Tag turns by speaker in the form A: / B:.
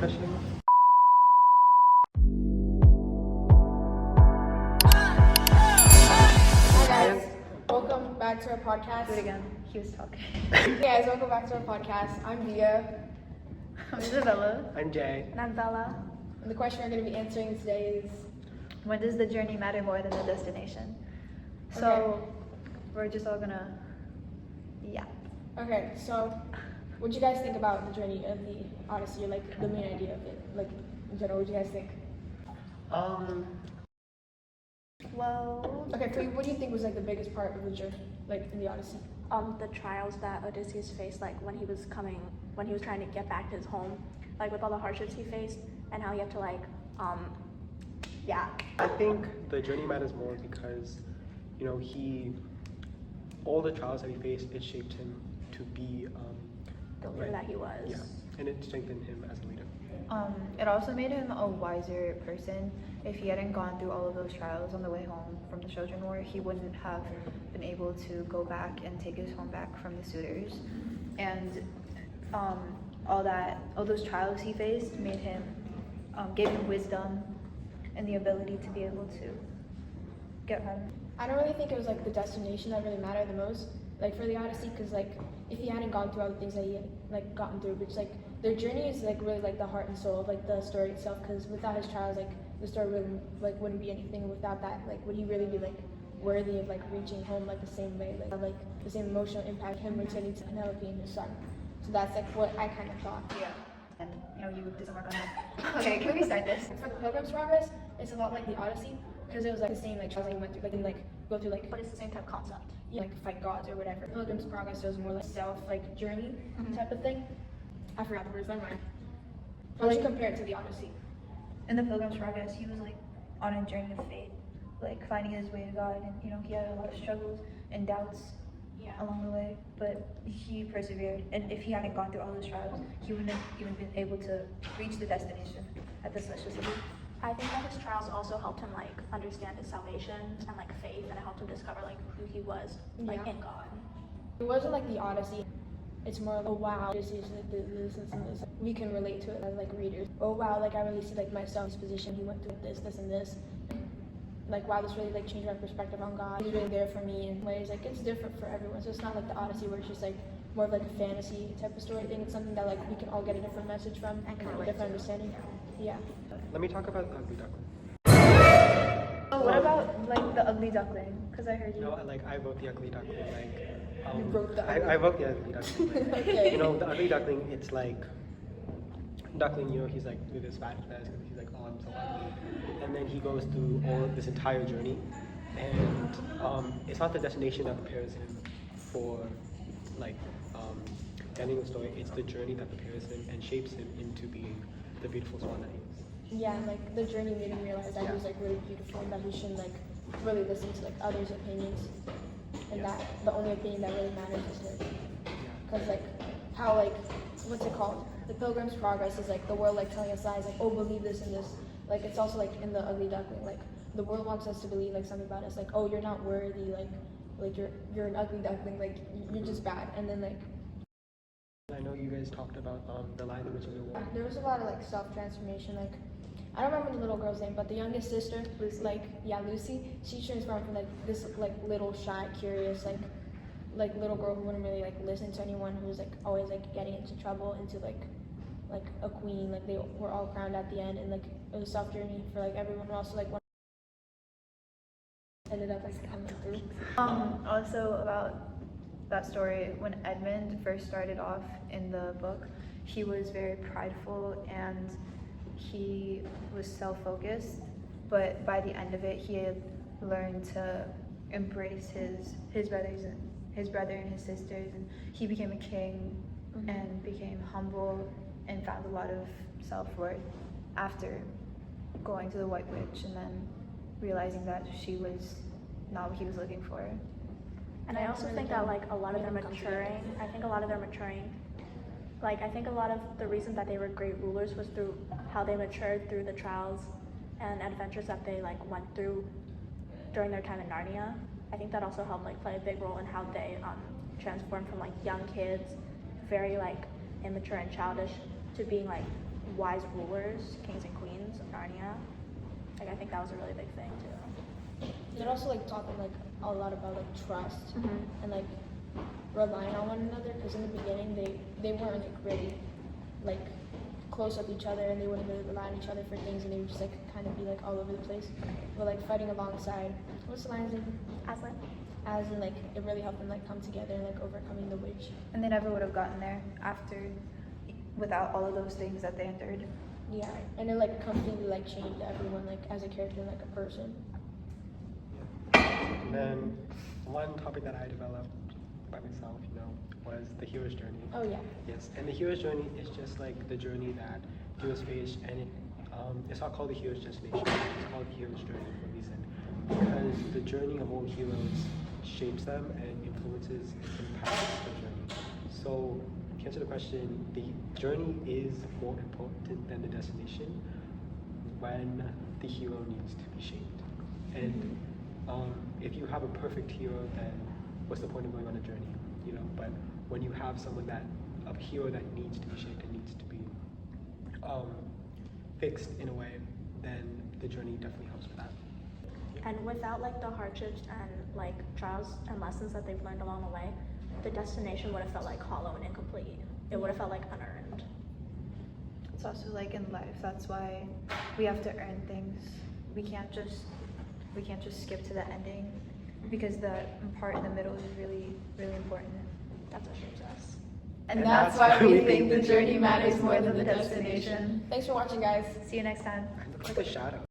A: refreshing.
B: Hi guys, welcome back to our podcast.
C: Do it again. He was talking.
B: Hey guys, welcome back to our podcast. I'm Dia,
C: I'm Isabella.
A: I'm Jay.
C: And I'm Bella.
B: and the question we're going to be answering today is,
C: When does the journey matter more than the destination? So we're just all gonna, yeah.
B: okay, so what do you guys think about the journey of the Odyssey, or like the main idea of it? Like, in general, what do you guys think?
C: Well,
B: Okay, for you, what do you think was like the biggest part of the journey, like in the Odyssey?
D: The trials that Odysseus faced, like when he was trying to get back to his home, like with all the hardships he faced, and how he had to
A: I think the journey matters more because, all the trials that he faced, it shaped him to be,
D: the leader that he was.
A: yeah, and it strengthened him as a leader.
C: it also made him a wiser person. If he hadn't gone through all of those trials on the way home from the Trojan War, he wouldn't have been able to go back and take his home back from the suitors. And all those trials he faced made him, gave him wisdom and the ability to be able to get home.
B: I don't really think it was like the destination that really mattered the most, like for the Odyssey, because like if he hadn't gone through all the things that he had like gotten through, which like their journey is like really like the heart and soul of like the story itself. Because without his trials, like the story really like wouldn't be anything. Without that, like would he really be like worthy of like reaching home like the same way, like the same emotional impact him returning to Penelope and his son. So that's like what I kind of thought.
C: Yeah. And you did some work on that. Okay, can we start this?
B: For the Pilgrim's Progress, it's a lot like the Odyssey because it was like the same like trials that he went through, like and like go through like
D: But it's the same type of concept.
B: like fight gods or whatever. Pilgrim's Progress was more like self like journey type of thing. I forgot the words. Never mind. But like compare it to the Odyssey.
C: In the Pilgrim's Progress, he was like on a journey of faith, like finding his way to God, and he had a lot of struggles and doubts along the way, but he persevered. And if he hadn't gone through all those trials, he wouldn't have even been able to reach the destination at the Celestial City.
D: I think that his trials also helped him like understand his salvation and like faith, and it helped him discover like who he was like
B: Yeah.
D: in God.
B: It wasn't like the Odyssey. It's more like, oh wow, this is like this and this. We can relate to it as like readers. Oh wow, like I really see like myself in this position. He went through this, this, and this. Like wow, this really like changed my perspective on God. He's really there for me in ways like it's different for everyone. So it's not like the Odyssey where it's just like more of like a fantasy type of story thing. It's something that like we can all get a different message from and a different understanding. Yeah.
A: Let me talk about the Ugly Duckling.
C: Oh, what about like the Ugly Duckling? Because I heard
A: You
C: you.
A: know, like I wrote the Ugly Duckling. Like
B: You wrote the
A: I wrote the Ugly Duckling. Like,
B: Okay.
A: the Ugly Duckling. It's like Duckling. He's like with his fat face because he's like, oh, I'm so ugly. And then he goes through all this entire journey, and it's not the destination that prepares him for like ending the story. It's the journey that prepares him and shapes him into being the beautiful swan that he is.
B: Yeah, and like the journey made him realize that he was like really beautiful and that he shouldn't like really listen to like others' opinions, and that the only opinion that really matters is his. Because like how like what's it called? The Pilgrim's Progress is like the world like telling us lies, like oh believe this and this. Like it's also like in the Ugly Duckling, like the world wants us to believe like something about us, like oh you're not worthy, like you're an ugly duckling, like you're just bad, and then like
A: I know you guys talked about the Lion, the Witch, and the Wolf.
B: there was a lot of like self-transformation. Like I don't remember the little girl's name, but the youngest sister, Lucy, she transformed from like this like little shy, curious, like little girl who wouldn't really like listen to anyone, who was like always like getting into trouble, into like a queen. Like they were all crowned at the end, and like it was a self journey for like everyone. Also like one ended up like coming through.
C: Also about that story, when Edmund first started off in the book, he was very prideful and he was self-focused, but by the end of it, he had learned to embrace his brothers and his brother and his sisters, and he became a king and became humble and found a lot of self-worth after going to the White Witch and then realizing that she was not what he was looking for.
D: And I also think that like a lot of their maturing, like I think a lot of the reason that they were great rulers was through how they matured through the trials and adventures that they like went through during their time in Narnia. I think that also helped like play a big role in how they transformed from like young kids, very like immature and childish, to being like wise rulers, kings and queens of Narnia. Like I think that was a really big thing too.
B: They're also like talking like a lot about like trust
D: Mm-hmm.
B: and like relying on one another. Because in the beginning they weren't like really like close with each other, and they wouldn't really rely on each other for things, and they would just like kind of be like all over the place. But like fighting alongside, what's the lion's name?
D: Aslan.
B: As in like it really helped them like come together and like overcoming the witch.
C: And they never would have gotten there without all of those things that they endured.
B: Yeah, and it like completely like changed everyone like as a character and like a person.
A: And then one topic that I developed by myself, was the hero's journey.
B: Oh yeah.
A: Yes, and the hero's journey is just like the journey that heroes face, and it's not called the hero's destination. It's called the hero's journey for a reason, because the journey of all heroes shapes them and influences and impacts the journey. So, to answer the question, the journey is more important than the destination when the hero needs to be shaped. And if you have a perfect hero, then what's the point of going on a journey? But when you have a hero that needs to be shaped and needs to be fixed in a way, then the journey definitely helps with that.
D: And without like the hardships and like trials and lessons that they've learned along the way, the destination would have felt like hollow and incomplete. It would have felt like unearned.
C: It's also like in life, that's why we have to earn things. We can't just skip to the ending, because the part in the middle is really, really important.
D: That's what shapes us.
C: And
A: that's why we think
C: the journey matters more than the destination.
B: Thanks for watching, guys.
C: See you next time.
A: I look like a shadow.